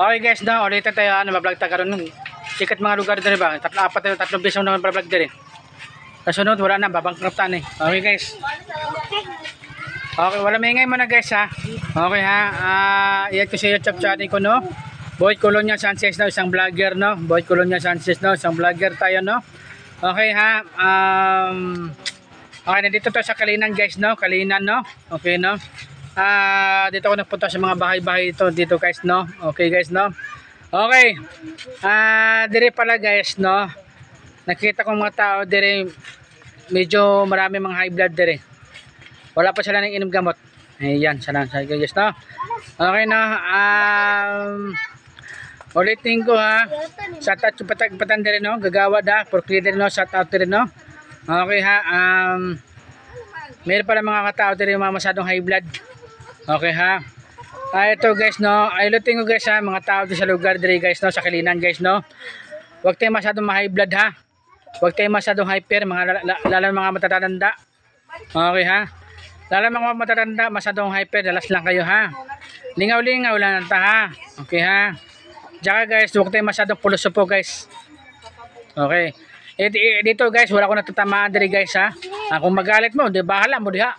Okay guys, no, ulitin tayo mablog tayo karon nun. Sikat mga lugar dito ba? Tatlong beses na mablog dito. Kasunod wala na babangkruptan eh. Okay guys. Okay, wala maingay muna guys ha. Okay ha. Iyan ko sa YouTube channel ko no. Boy Colonia Sanchez no, isang vlogger no. Boy Colonia Sanchez no, isang vlogger tayo no. Okay ha. Okay, nandito to sa Kalinan guys no, Kalinan no. Okay no. Dito ako nagpunta sa mga bahay-bahay dito guys no. Okay guys no. Okay. Dire pala guys no. Nakita ko mga tao dire medyo marami mga high blood dire. Wala pa sila nang inom gamot. Ayan, sana guys no. Okay no. Ulitin ko ha. Sa patang dire no, gagawad ha. Porkli dire no, shout out dire no. Okay ha. Meron pala mga katao dire mga masyadong high blood. Okay ha. Ito guys no, ay luting ko guys ha, mga tao din sa lugar dire guys no, sa Kalinan guys no. Huwag tayong masyadong high blood ha. Huwag tayong masyadong hyper, lalo mga matatanda. Okay ha. Lalo mga matatanda, masyadong hyper, dalas lang kayo ha. Lingaw-lingaw lang nanta ha. Okay ha. Tsaka guys, huwag tayong masyadong puluso-po guys. Okay. Dito guys, wala ko natatamaan dire guys ha. Kung magalit mo, di bahala mo diha.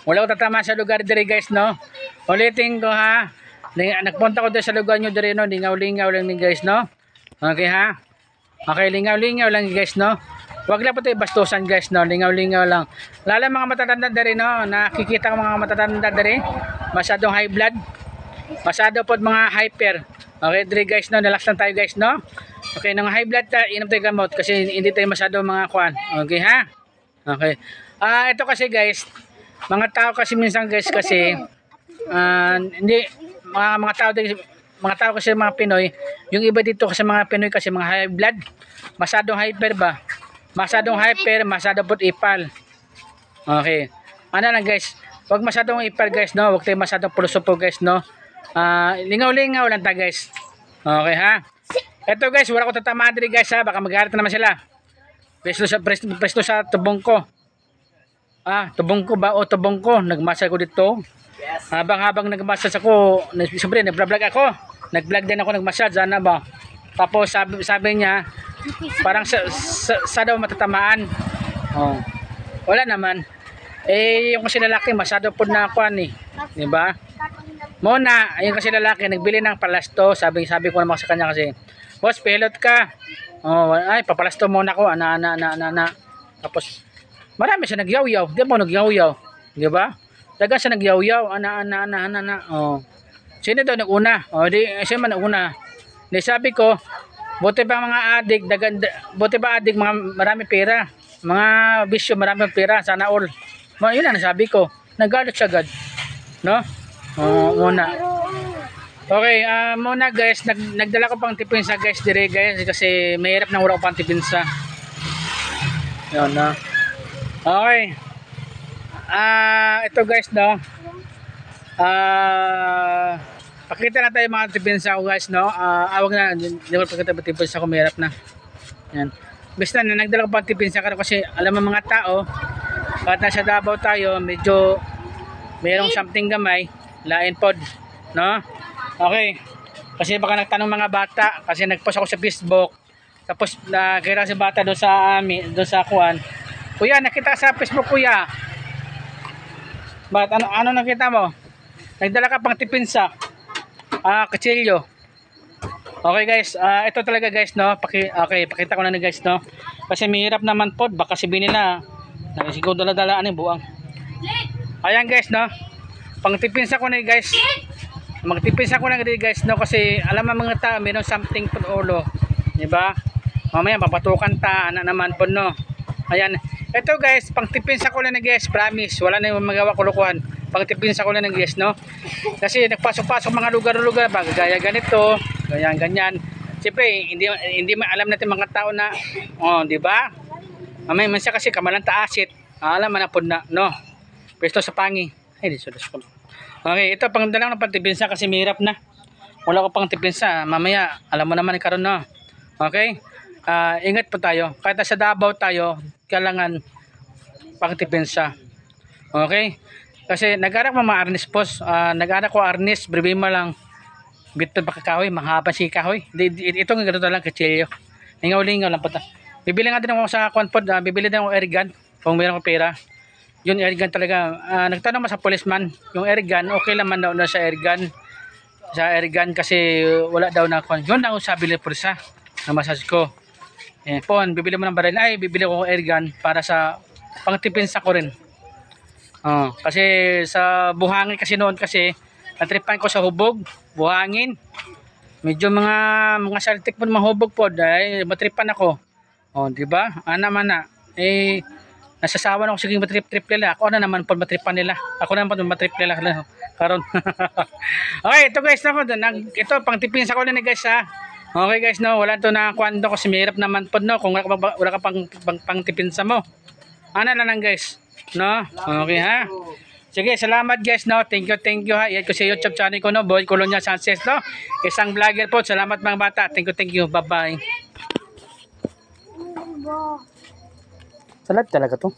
Wala ko tatama sa lugar dire guys no. Ulitin ko ha. Nagpunta ko doon sa lugar nyo dire no. Lingaw-lingaw lang ni guys no. Okay ha. Okay, lingaw-lingaw lang guys no. Huwag lang po tayo bastusan guys no. Lingaw-lingaw lang. Lalo mga matatanda dire no. Nakikita ko mga matatanda dire. Masyadong high blood. Masyado po mga hyper. Okay dire guys no. Relax lang tayo guys no. Okay, nang high blood ta, inom tayo gamot kasi hindi tayo masyado mga kuan. Okay ha. Okay. Ito kasi guys, mga tao kasi minsan guys kasi hindi mga tao kasi mga Pinoy, yung iba dito kasi mga Pinoy kasi mga high blood, masyadong hyper ba? Masyadong hyper, masyado put ipal. Okay. Ano lang guys, wag masyadong ipal guys no, wag tayo masyadong puluso po guys no. Lingaw-lingaw lang ta guys. Okay ha. Ito guys, wala ko tatamaan diri guys ha, baka magalit naman sila. Presto sa tubong ko. Tubong ko ba? O tubong ko. Nagmasal ko dito. Yes. Habang nagmasal ako, siyempre nag-vlog ako. Nag-vlog din ako, nagmasal. Sana ba? Tapos sabi niya, parang sa daw matatamaan. Oh. Wala naman. Yung kasi lalaki, masyado po na ako eh. Diba? Muna, yung kasi lalaki, nagbili ng palasto. Sabi ko naman sa kanya kasi, boss, pilot ka. Oh, ay papalasto muna ko ana. Tapos marami siya nagyaw-yaw. Di ba nagyaw-yaw? Di ba? Dagan siya nagyaw-yaw ana. Oh. Sino daw nag-una? Oh, di siya man nag-una. Di sabi ko, buti ba mga adik buti ba adik mga marami pera. Mga bisyo marami pera sana all. Yun na sabi ko. Nagalit siya agad. No? Oh, muna. Okay, muna guys, nagdala ko pang tipinsa guys dire guys kasi mahirap nang wala ko pang tipinsa. Yan na. Okay. Ito guys no. Pakita na tayo mga tipinsa ko guys no. Awag na, hindi ko pakita ba tipinsa ko, mahirap na. Yan. Basta na nagdala ko pang tipinsa kasi alam mo mga tao, kahit nasa Davao tayo, medyo mayroong something gamay, lain pod, no? Okay. Kasi baka nagtanong mga bata kasi nagpost ako sa Facebook. Tapos nakita si bata doon sa kuan. Kuya, nakita sa Facebook kuya. Bakit ano nakita mo? Nagdala ka pang tipinsa. Kutsilyo. Okay guys, ito talaga guys no. Okay, pakita ko na ni guys no. Kasi mahirap naman pod, baka sabihin nila siguro dala-dalaan yung buwang. Ayan guys no. Pang tipinsa ko na guys. Magtipis ako lang dito guys no, kasi alam mo mga tao meron something po ulo, di ba? Mamaya papatukan ta ana naman po no. Ayan. Ito guys, pang tipis ako lang guys, promise. Wala na yung magawa kulukuhan. Pang tipis ako lang guys no. Kasi nagpasok-pasok mga lugar-lugar ba, gaya ganito, ganyan. Siyempre, hindi alam natin mga tao na di ba? Mamaya man siya kasi kamalang taasit. Alam man na po na no. Presto sa pangi. Ay, disos ko. Okay, ito pang dalang ng pantipinsa kasi mahirap na. Wala ko pang tipinsa. Mamaya, alam mo naman karon no. Okay? Ingat po tayo. Kahit sa Davao tayo, kailangan pang tipinsa. Okay? Kasi nag-anak mo mga arnis pos. Nag-anak ko arnis, bribima lang. Bito pa kakahoy, mahaba si kahoy. Ito nga ganito lang, kachilyo. Lingaw-lingaw lang po ta. Bibili nga din ako sa Kwanpod, bibili din ako airgun kung mayroon ko pera. Yun airgun talaga. Nagtanong mo sa policeman, yung airgun, okay lang man daw na sa airgun. Sa airgun kasi wala daw na kwan. Yun ang sabi ng pulsa na massage ko. Pon, bibili mo ng baril. Ay, bibili ko ng airgun para sa pangtipinsa ko rin. Kasi sa buhangin kasi noon kasi natripan ko sa hubog, buhangin. Medyo mga saltik po mahubog po dahil matripan ako. Di ba? Ana man na. Nasasawa na ako sige matrip-trip nila. Ako na naman po matripan nila. Ako na naman po matrip nila karon. Okay, ito guys nako, ito pangtipinsa ko na ni guys ha. Okay guys no, wala to na kwento kasi mahirap naman po no kung wala ka pang tipinsa mo. Ana na lang guys. No? Okay ha. Sige, salamat guys no. Thank you ha. Iyan ko sa YouTube channel ko no, Boy Colonia Sanchez no. Isang vlogger po. Salamat mga bata. Thank you. Bye-bye. Salad talaga to.